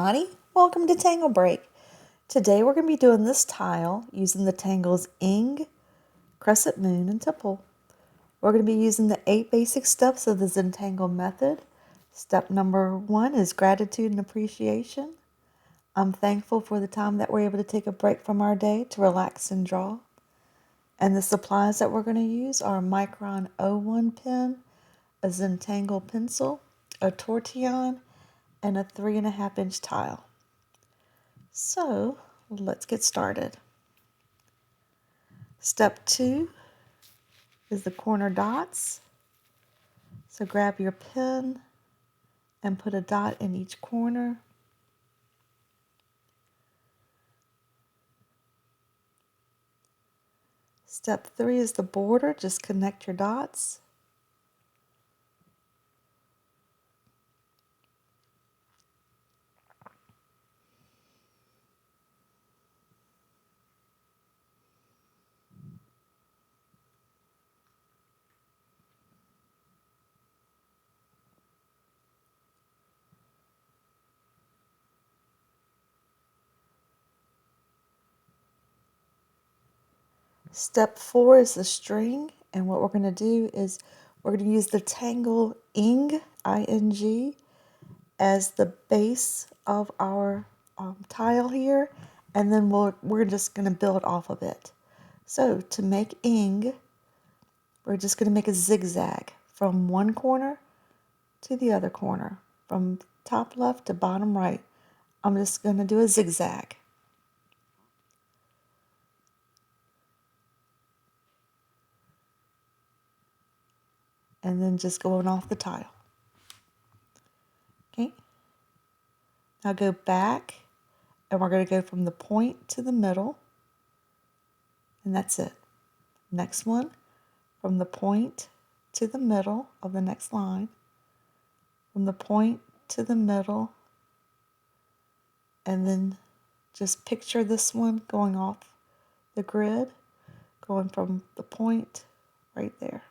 everybody. Welcome to Tangle Break. Today we're going to be doing this tile using the tangles-ING, Crescent, Moon, and Tipple. We're going to be using the 8 basic steps of the Zentangle method. Step number 1 is gratitude and appreciation. I'm thankful for the time that we're able to take a break from our day to relax and draw. And the supplies that we're going to use are a Micron 01 pen, a Zentangle pencil, a Tortillon, and a 3.5-inch tile. So let's get started. Step 2 is the corner dots. So grab your pen and put a dot in each corner. Step 3 is the border. Just connect your dots. Step 4 is the string, and what we're going to do is we're going to use the Tangle-ING, I-N-G, as the base of our tile here, and then we're just going to build off of it. So to make ing, we're just going to make a zigzag from one corner to the other corner, from top left to bottom right. I'm just going to do a zigzag. And then just going off the tile. Okay. Now go back, and we're going to go from the point to the middle. And that's it. Next one, from the point to the middle of the next line. From the point to the middle. And then just picture this one going off the grid, going from the point right there.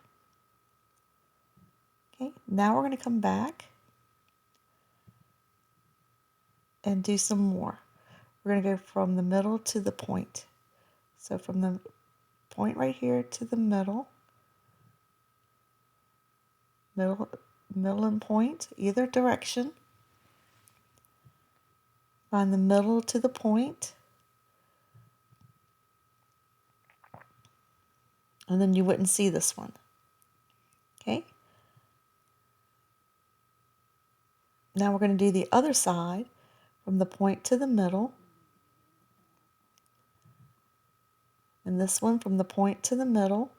Okay, now we're going to come back and do some more. We're going to go from the middle to the point. So from the point right here to the middle and point, either direction. Find the middle to the point. And then you wouldn't see this one. Okay? Now we're going to do the other side from the point to the middle. And this one from the point to the middle.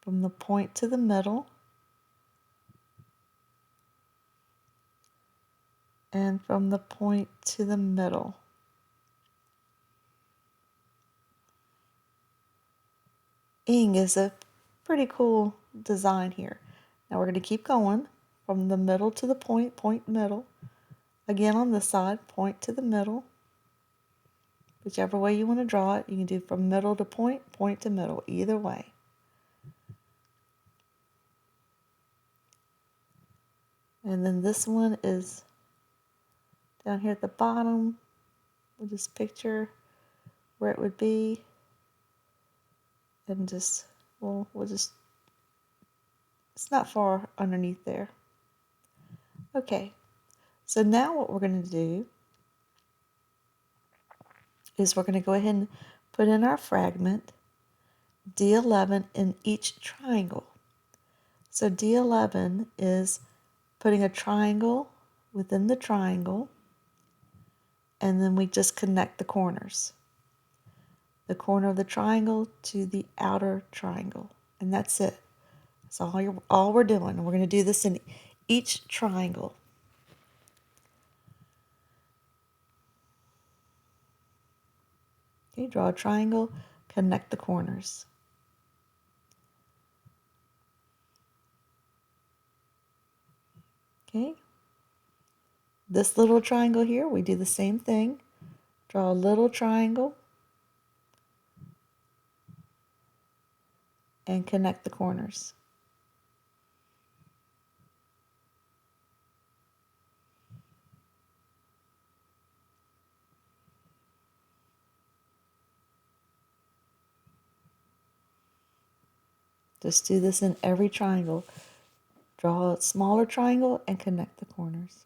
From the point to the middle. And from the point to the middle. Ing is a pretty cool design here. Now we're going to keep going from the middle to the point, point, middle. Again on this side, point to the middle. Whichever way you want to draw it, you can do from middle to point, point to middle, either way. And then this one is down here at the bottom. We'll just picture where it would be. And just, we'll just, it's not far underneath there. Okay, so now what we're going to do is we're going to go ahead and put in our fragment D11 in each triangle. So D11 is putting a triangle within the triangle, and then we just connect the corners. The corner of the triangle to the outer triangle, and that's it. That's all we're doing, and we're going to do this in each triangle. Okay, draw a triangle, connect the corners. Okay, this little triangle here, we do the same thing. Draw a little triangle and connect the corners. Just do this in every triangle. Draw a smaller triangle and connect the corners.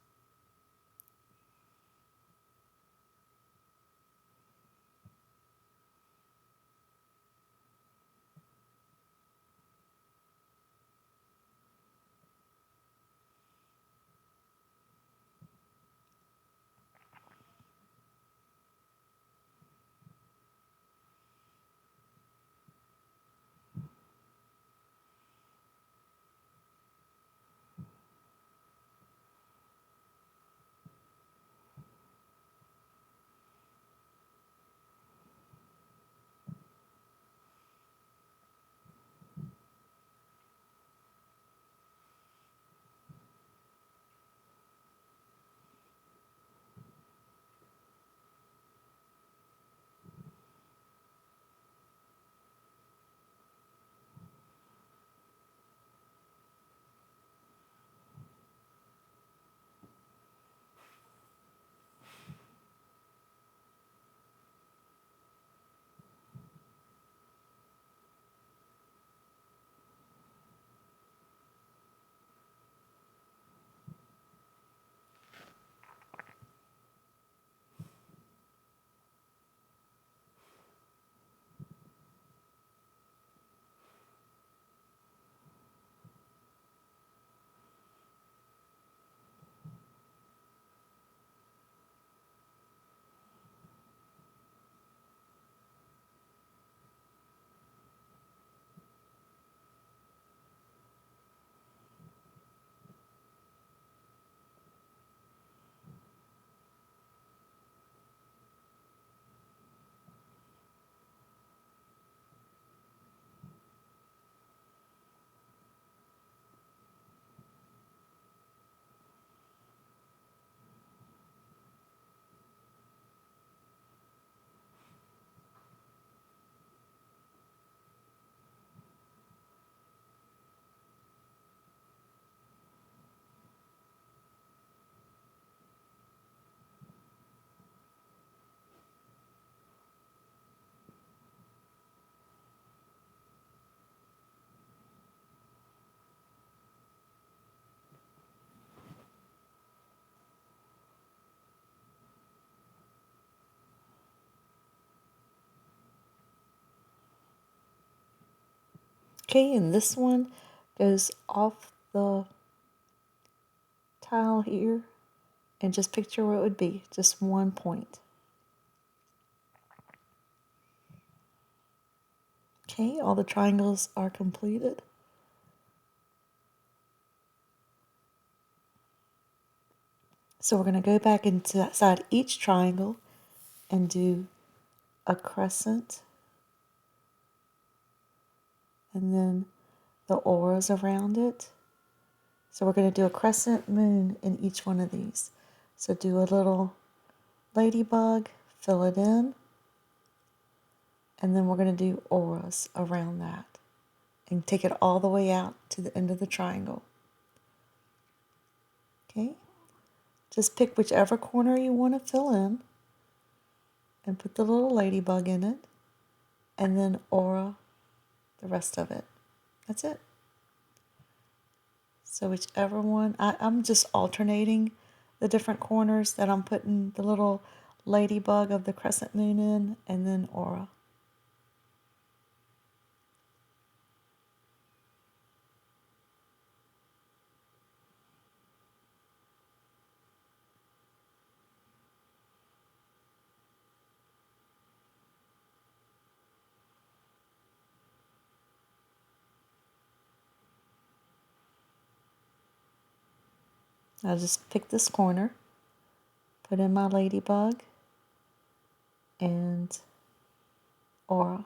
Okay, and this one goes off the tile here, and just picture where it would be, just one point. Okay, all the triangles are completed. So we're going to go back inside each triangle and do a crescent, and then the auras around it. So we're going to do a crescent moon in each one of these. So do a little ladybug, fill it in, and then we're going to do auras around that and take it all the way out to the end of the triangle. Okay, just pick whichever corner you want to fill in and put the little ladybug in it, and then aura the rest of it. That's it. So whichever one, I'm just alternating the different corners that I'm putting the little ladybug of the crescent moon in, and then aura. I'll just pick this corner, put in my ladybug, and aura.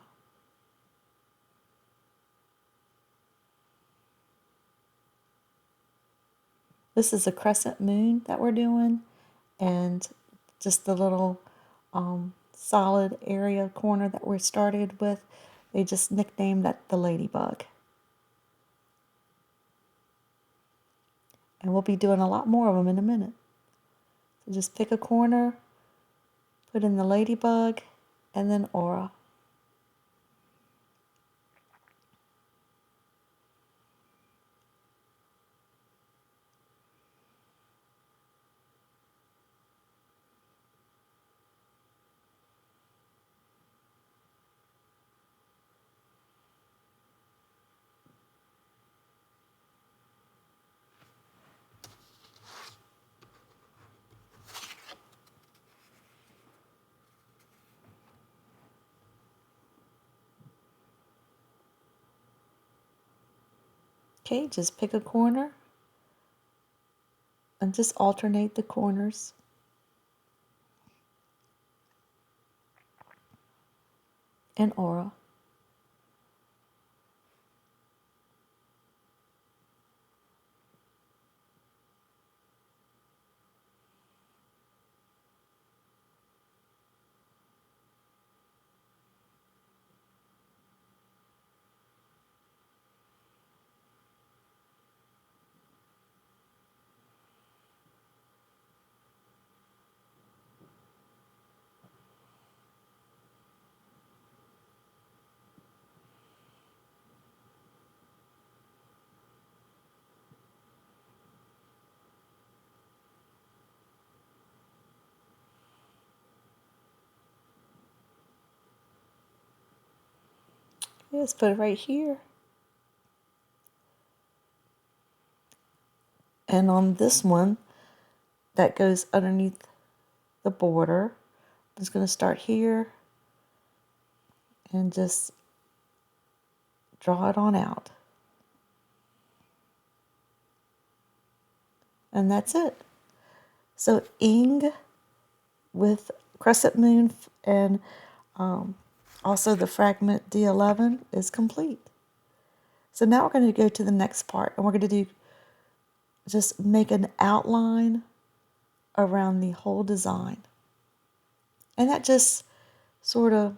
This is a crescent moon that we're doing, and just the little solid area corner that we started with, they just nicknamed that the ladybug. And we'll be doing a lot more of them in a minute. So just pick a corner, put in the ladybug, and then aura. Okay, just pick a corner and just alternate the corners. And aura. Let's put it right here. And on this one that goes underneath the border, I'm just going to start here and just draw it on out. And that's it. So ing with crescent moon and also the fragment D11 is complete. So now we're going to go to the next part, and we're going to do just make an outline around the whole design. And that just sort of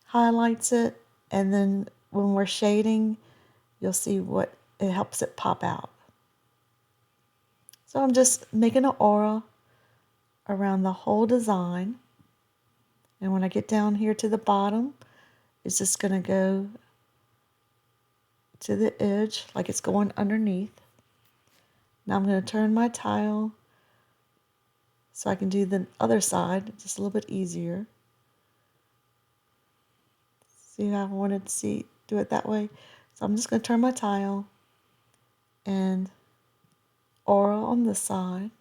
highlights it, and then when we're shading, you'll see what it helps it pop out. So I'm just making an aura around the whole design. And when I get down here to the bottom, it's just going to go to the edge like it's going underneath. Now I'm going to turn my tile so I can do the other side just a little bit easier. See how I wanted to do it that way? So I'm just going to turn my tile and aura on this side.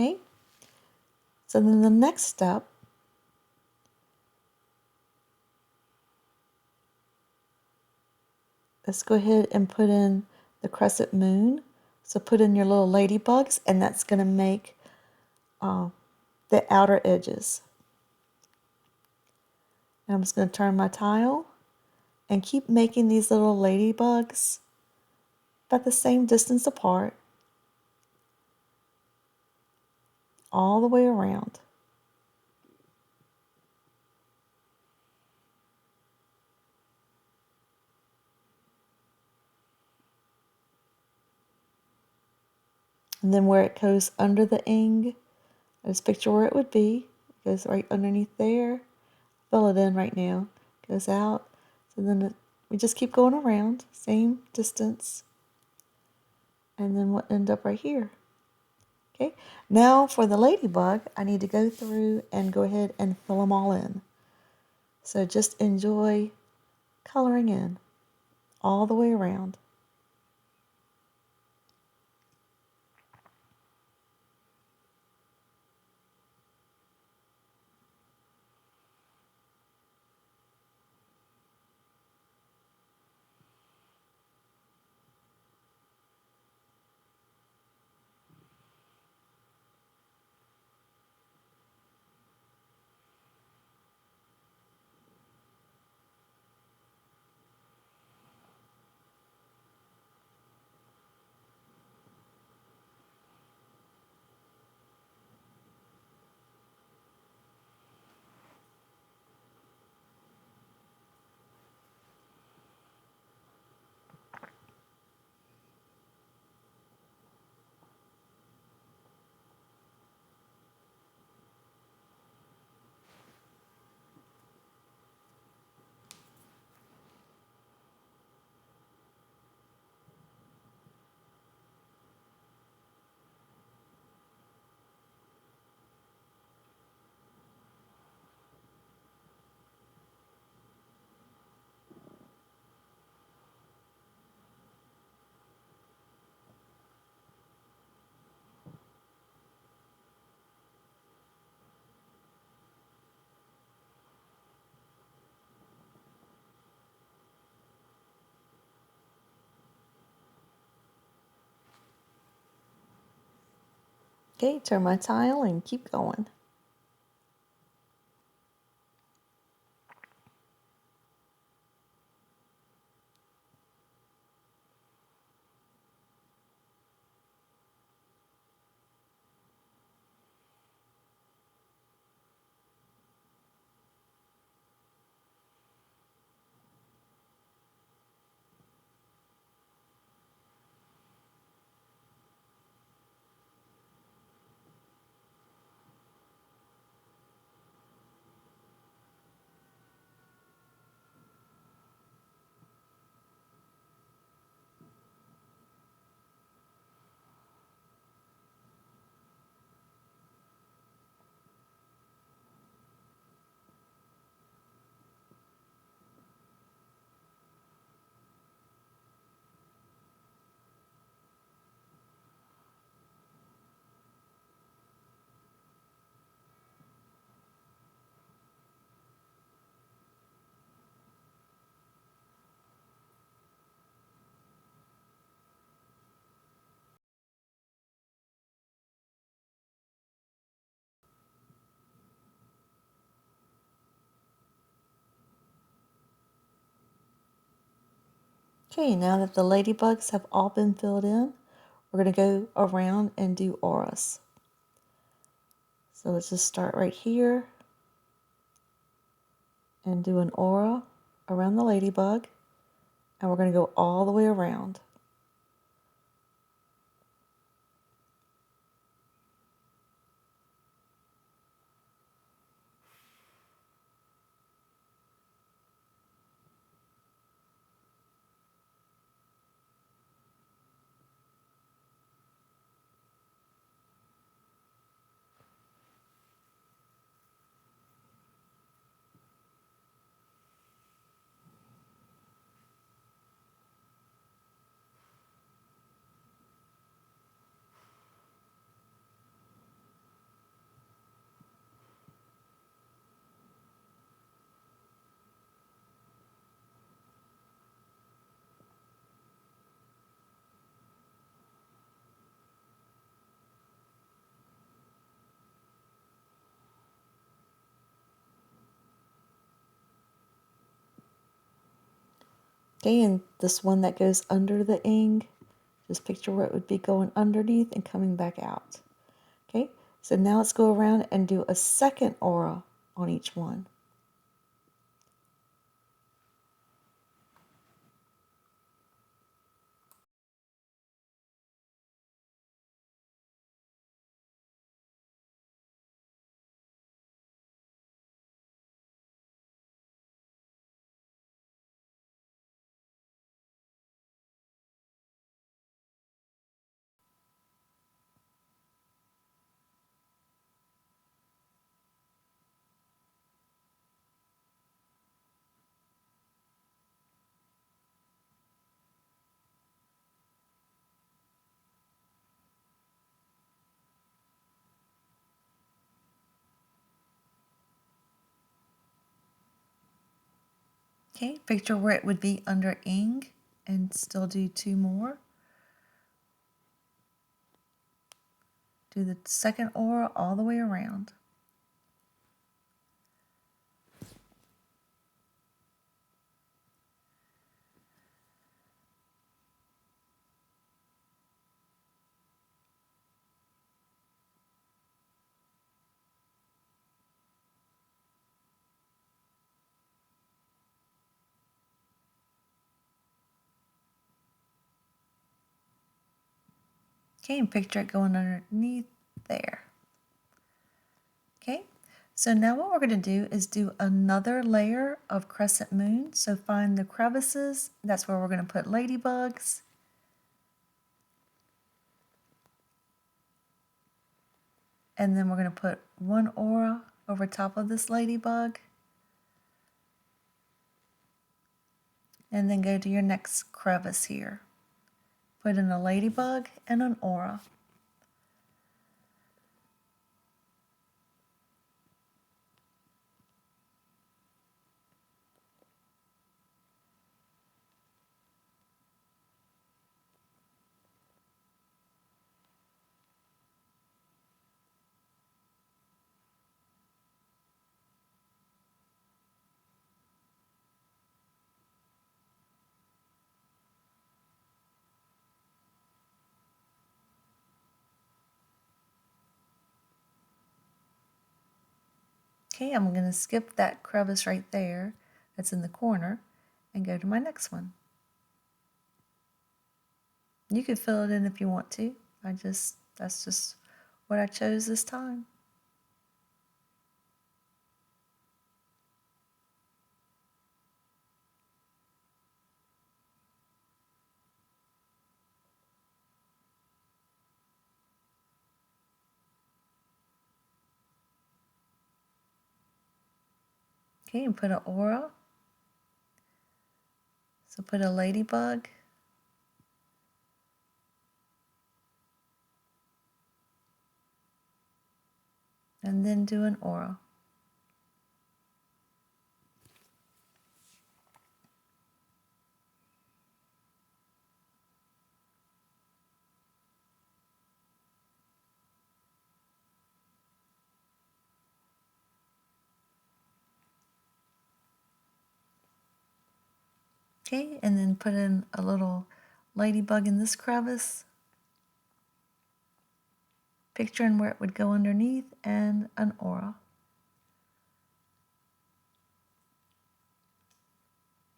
Okay, so then the next step let's go ahead and put in the crescent moon. So put in your little ladybugs, and that's going to make the outer edges. And I'm just going to turn my tile and keep making these little ladybugs about the same distance apart all the way around. And then where it goes under the ing, I just picture where it would be. It goes right underneath there. Fill it in right now. Goes out. So then we just keep going around, same distance. And then we'll end up right here. Okay, now for the ladybug, I need to go through and go ahead and fill them all in. So just enjoy coloring in all the way around. Okay, turn my tile and keep going. Okay, now that the ladybugs have all been filled in, we're going to go around and do auras. So let's just start right here and do an aura around the ladybug, and we're going to go all the way around. Okay, and this one that goes under the ing, just picture where it would be going underneath and coming back out. Okay, so now let's go around and do a second aura on each one. Okay, picture where it would be under ing and still do two more. Do the second aura all the way around. Okay, and picture it going underneath there. Okay, so now what we're going to do is do another layer of crescent moon. So find the crevices, that's where we're going to put ladybugs. And then we're going to put one aura over top of this ladybug. And then go to your next crevice here. Put in a ladybug and an aura. Okay, I'm going to skip that crevice right there that's in the corner and go to my next one. You could fill it in if you want to. That's just what I chose this time. Okay, and put an aura. So put a ladybug. And then do an aura. Okay, and then put in a little ladybug in this crevice, picturing where it would go underneath, and an aura.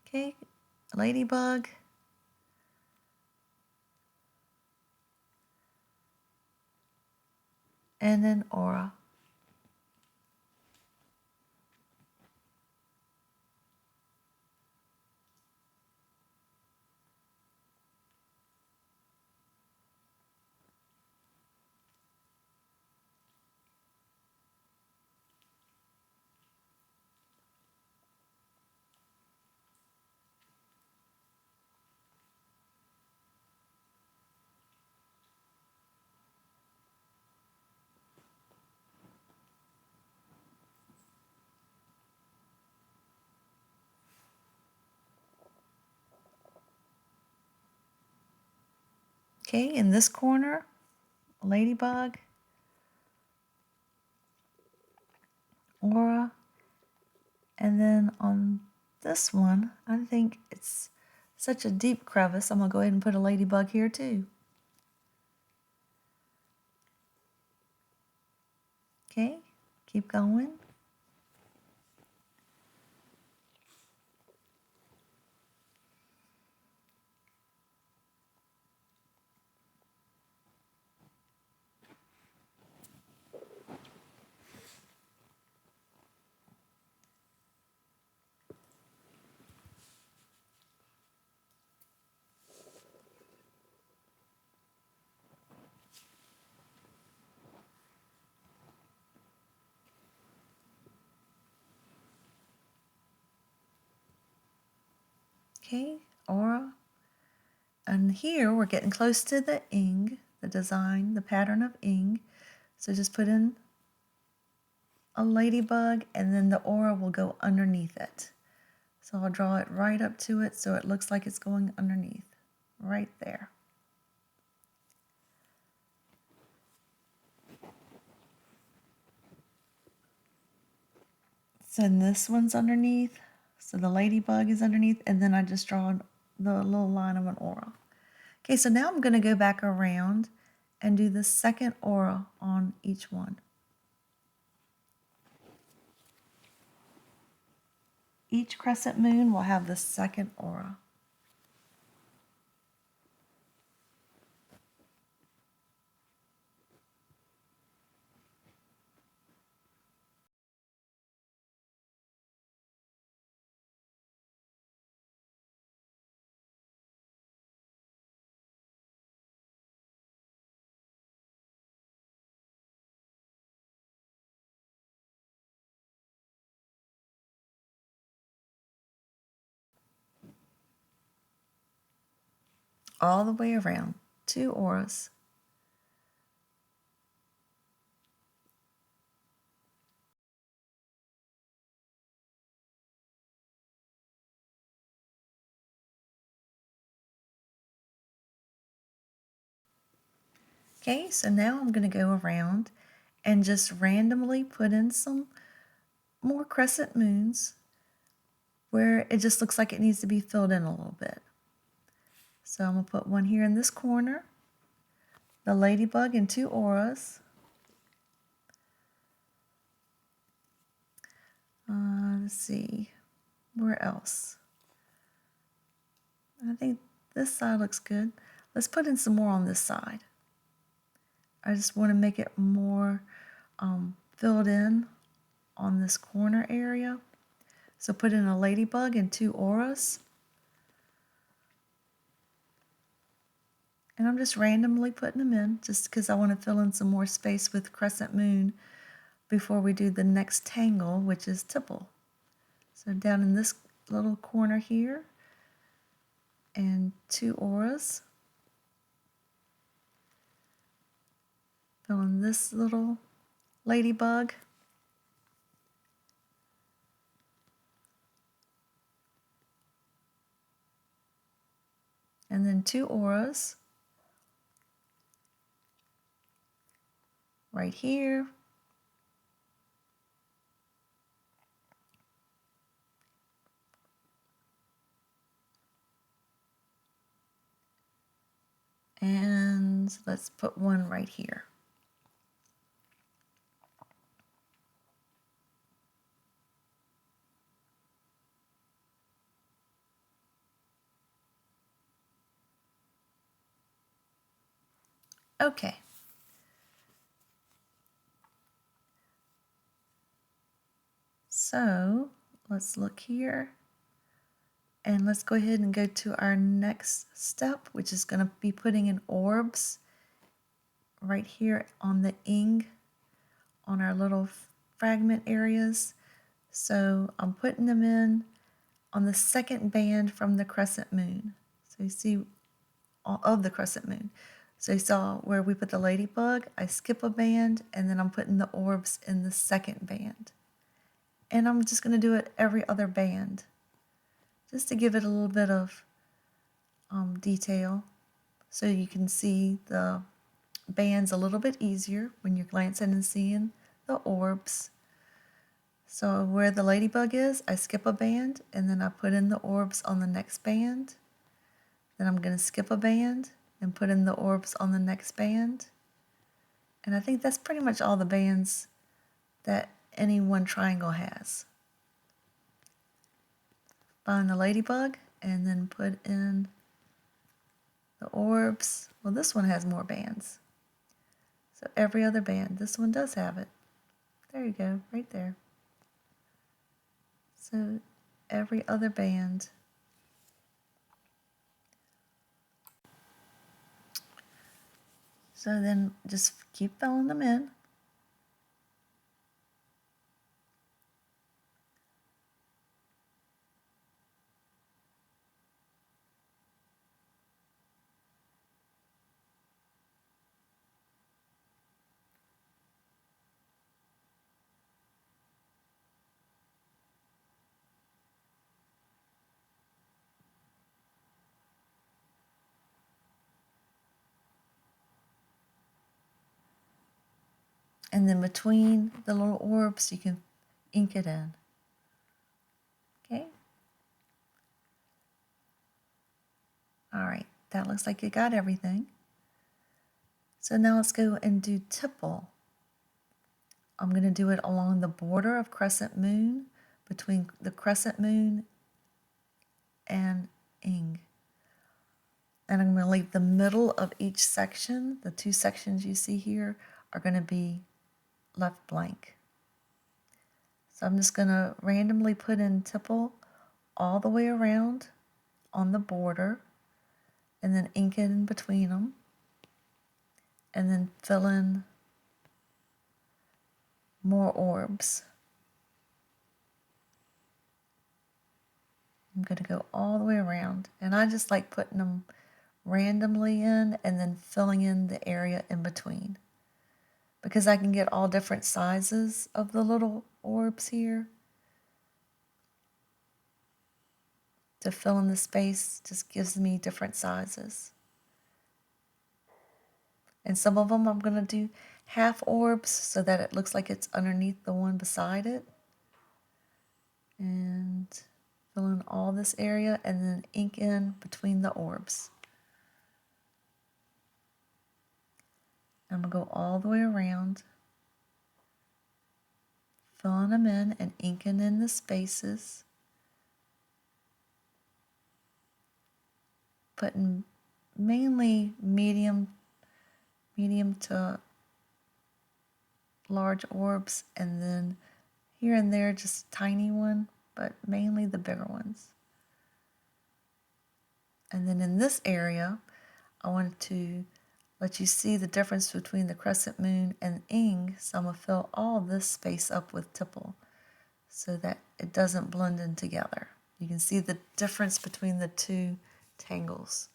Okay, ladybug, and an aura. Okay, in this corner, a ladybug, aura, and then on this one, I think it's such a deep crevice, I'm going to go ahead and put a ladybug here too. Okay, keep going. Okay, aura. And here we're getting close to the ing, the design, the pattern of ing. So just put in a ladybug and then the aura will go underneath it. So I'll draw it right up to it so it looks like it's going underneath, right there. So this one's underneath, so the ladybug is underneath, and then I just draw the little line of an aura. Okay, so now I'm going to go back around and do the second aura on each one. Each crescent moon will have the second aura. All the way around, 2 auras. Okay, so now I'm going to go around and just randomly put in some more crescent moons where it just looks like it needs to be filled in a little bit. So I'm going to put one here in this corner, the ladybug and 2 auras, Let's see, where else? I think this side looks good. Let's put in some more on this side. I just want to make it more filled in on this corner area. So put in a ladybug and 2 auras. And I'm just randomly putting them in just because I want to fill in some more space with Crescent Moon before we do the next tangle, which is tipple. So down in this little corner here, and 2 auras. Fill in this little ladybug. And then 2 auras right here. And let's put one right here. Okay. So let's look here. And let's go ahead and go to our next step, which is going to be putting in orbs right here on the ing on our little fragment areas. So I'm putting them in on the second band from the crescent moon. So you see of the crescent moon. So you saw where we put the ladybug, I skip a band, and then I'm putting the orbs in the second band. And I'm just going to do it every other band, just to give it a little bit of detail so you can see the bands a little bit easier when you're glancing and seeing the orbs. So where the ladybug is, I skip a band, and then I put in the orbs on the next band. Then I'm going to skip a band and put in the orbs on the next band. And I think that's pretty much all the bands that any one triangle has. Find the ladybug and then put in the orbs. Well, this one has more bands. So every other band. This one does have it. There you go, right there. So every other band. So then just keep filling them in. And then between the little orbs, you can ink it in. Okay. All right, that looks like it got everything. So now let's go and do tipple. I'm going to do it along the border of crescent moon, between the crescent moon and ing. And I'm going to leave the middle of each section, the 2 sections you see here, are going to be left blank. So I'm just going to randomly put in tipple all the way around on the border, and then ink it in between them, and then fill in more orbs. I'm going to go all the way around, and I just like putting them randomly in and then filling in the area in between, because I can get all different sizes of the little orbs here. To fill in the space just gives me different sizes. And some of them I'm going to do half orbs so that it looks like it's underneath the one beside it. And fill in all this area and then ink in between the orbs. I'm going to go all the way around, filling them in and inking in the spaces, putting mainly medium to large orbs, and then here and there just a tiny one, but mainly the bigger ones. And then in this area, I wanted to let you see the difference between the crescent moon and ing, so I'm going to fill all this space up with tipple so that it doesn't blend in together. You can see the difference between the two tangles.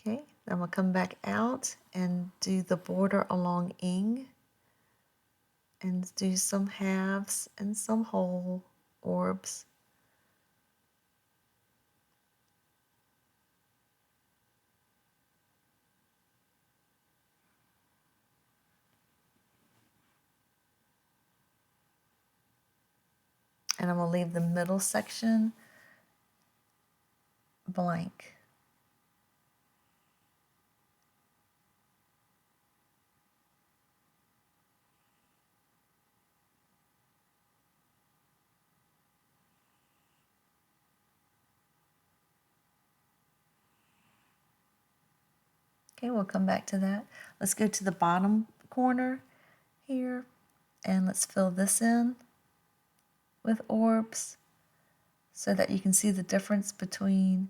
Okay, I'm going to come back out and do the border along ing and do some halves and some whole orbs. And I'm going to leave the middle section blank. Okay, we'll come back to that. Let's go to the bottom corner here and let's fill this in with orbs so that you can see the difference between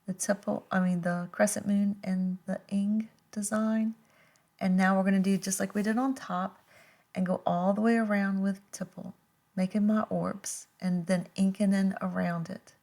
the crescent moon and the ing design. And now we're going to do just like we did on top and go all the way around with tipple, making my orbs and then inking in around it.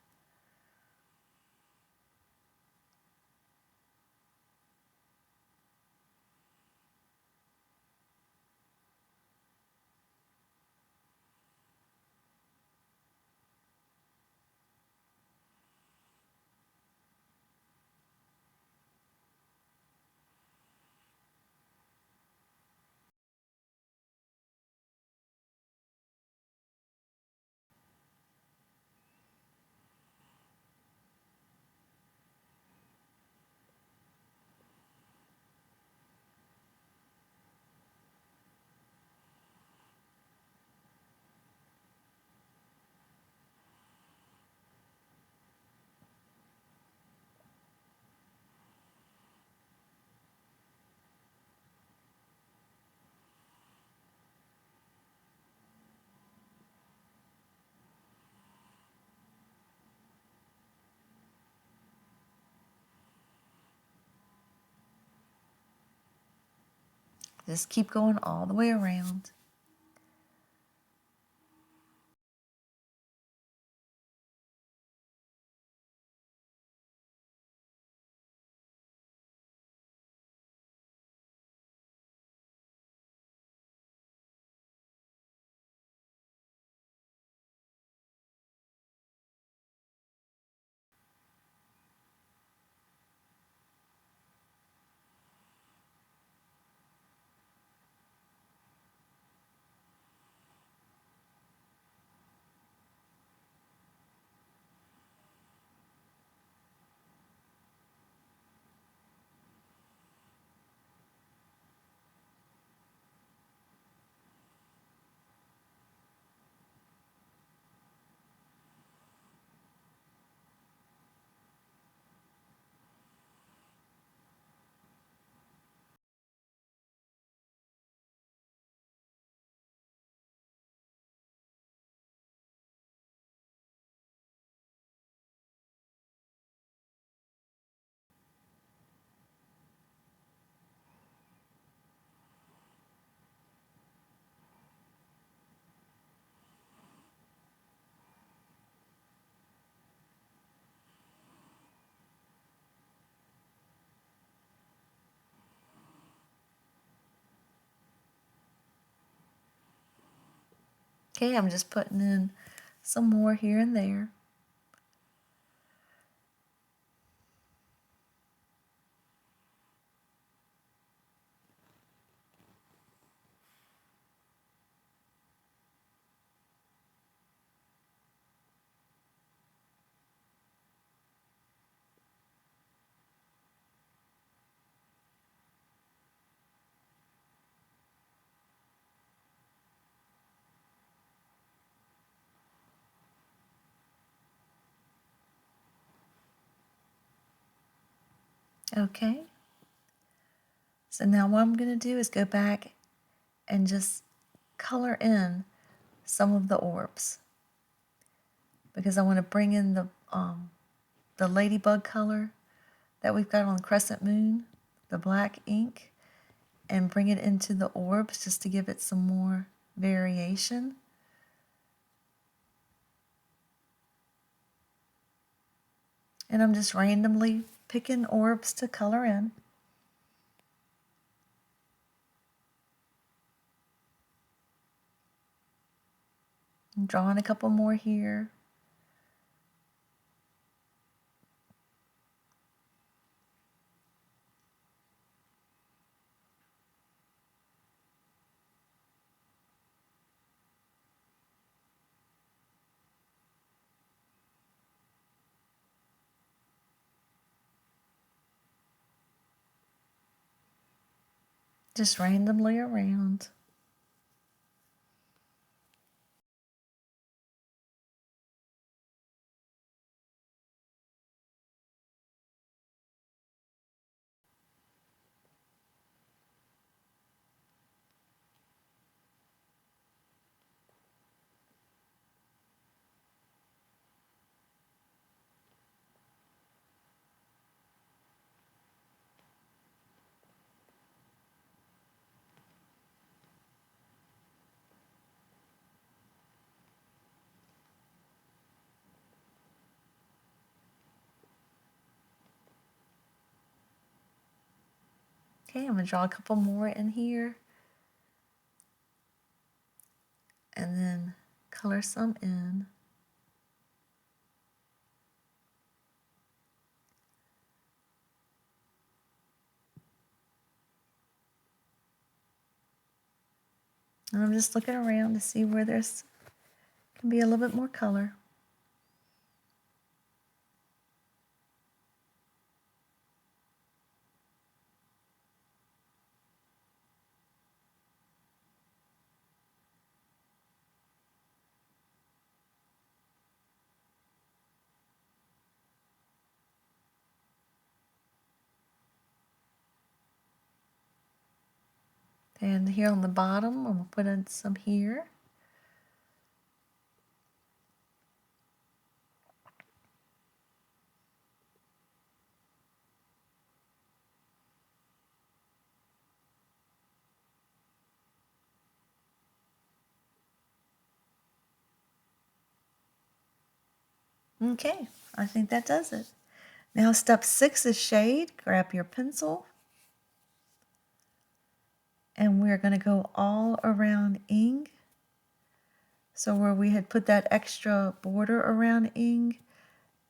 Just keep going all the way around. Okay, I'm just putting in some more here and there. Okay. So now what I'm going to do is go back and just color in some of the orbs, because I want to bring in the ladybug color that we've got on the crescent moon, the black ink, and bring it into the orbs just to give it some more variation. And I'm just randomly picking orbs to color in. I'm drawing a couple more here. Just randomly around. Okay, I'm going to draw a couple more in here. And then color some in. And I'm just looking around to see where there's can be a little bit more color. And here on the bottom, I'm going to put in some here. Okay, I think that does it. Now step 6 is shade. Grab your pencil. And we're going to go all around ing. So where we had put that extra border around ing,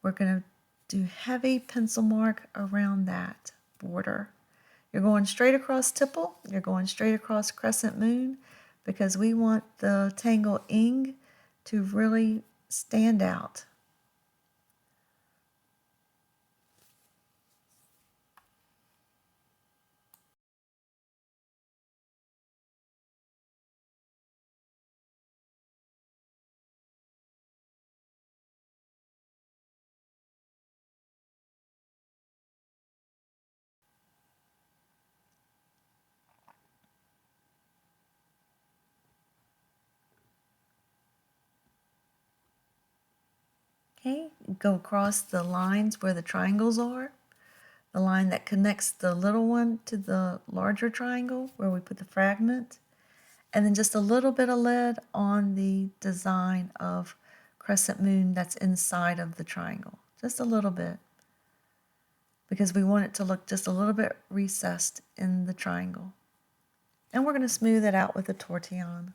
we're going to do heavy pencil mark around that border. You're going straight across tipple. You're going straight across crescent moon, because we want the tangle ing to really stand out. Okay, go across the lines where the triangles are. The line that connects the little one to the larger triangle where we put the fragment. And then just a little bit of lead on the design of crescent moon that's inside of the triangle. Just a little bit, because we want it to look just a little bit recessed in the triangle. And we're going to smooth it out with a tortillon.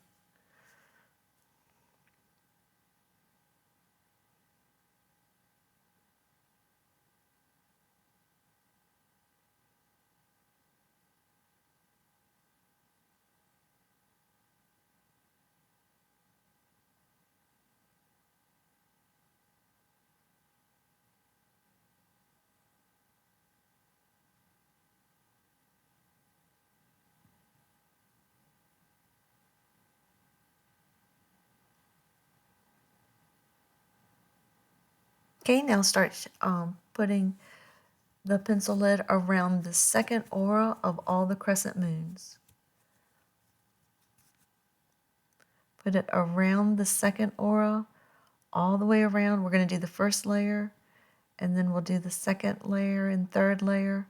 Okay, now start putting the pencil lead around the second aura of all the crescent moons. Put it around the second aura, all the way around. We're going to do the first layer, and then we'll do the second layer and third layer,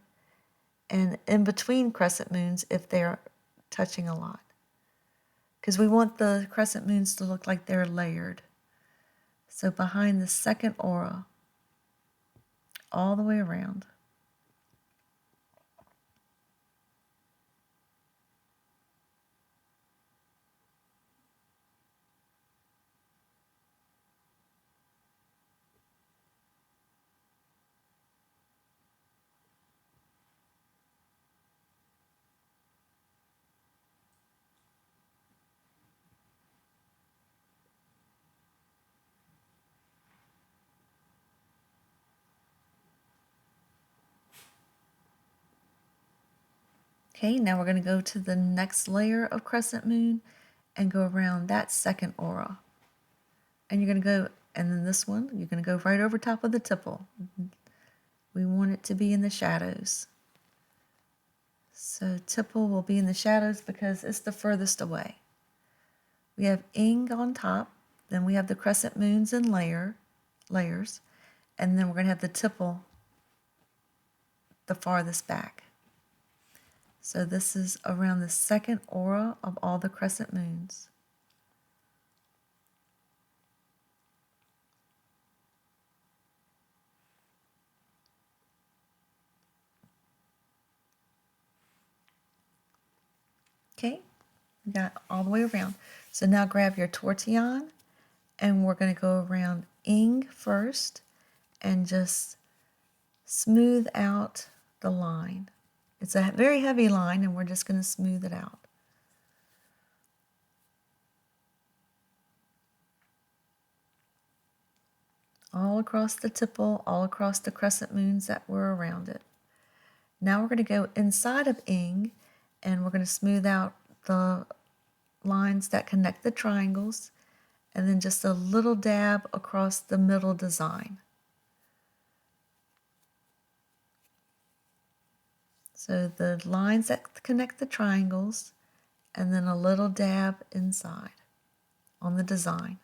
and in between crescent moons if they're touching a lot. Because we want the crescent moons to look like they're layered. So behind the second aura, all the way around. Okay, now we're going to go to the next layer of crescent moon and go around that second aura. And you're going to go, and then this one, you're going to go right over top of the tipple. We want it to be in the shadows. So tipple will be in the shadows because it's the furthest away. We have ing on top, then we have the crescent moons in layers, and then we're going to have the tipple the farthest back. So this is around the second aura of all the crescent moons. Okay, we got all the way around. So now grab your tortillon, and we're going to go around ing first and just smooth out the line. It's a very heavy line, and we're just going to smooth it out. All across the tipple, all across the crescent moons that were around it. Now we're going to go inside of ing, and we're going to smooth out the lines that connect the triangles, and then just a little dab across the middle design. So the lines that connect the triangles, and then a little dab inside on the design.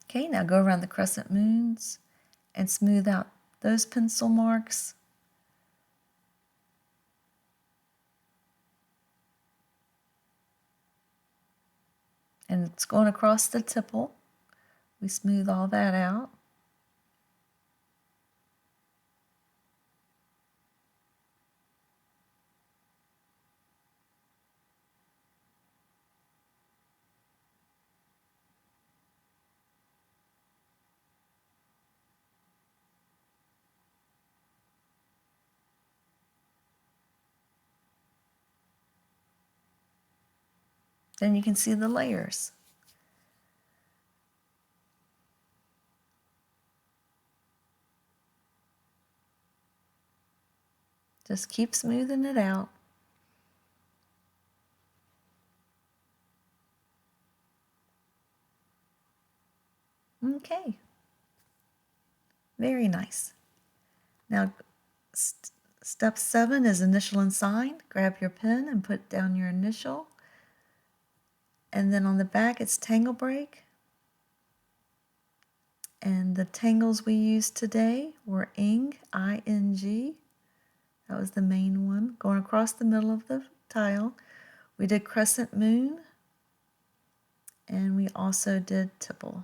Okay, now go around the crescent moons and smooth out those pencil marks. And it's going across the tipple. We smooth all that out. Then you can see the layers. Just keep smoothing it out. Okay. Very nice. Now, step 7 is initial and sign. Grab your pen and put down your initial. And then on the back, it's tangle break. And the tangles we used today were ing, I-N-G. That was the main one, going across the middle of the tile. We did crescent moon, and we also did tipple.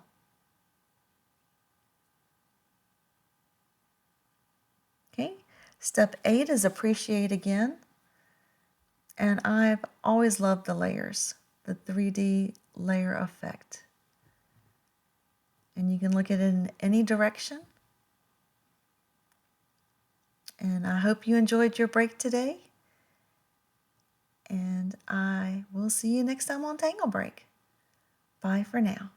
Okay, step 8 is appreciate again. And I've always loved the layers, the 3D layer effect. And you can look at it in any direction. And I hope you enjoyed your break today. And I will see you next time on Tangle Break. Bye for now.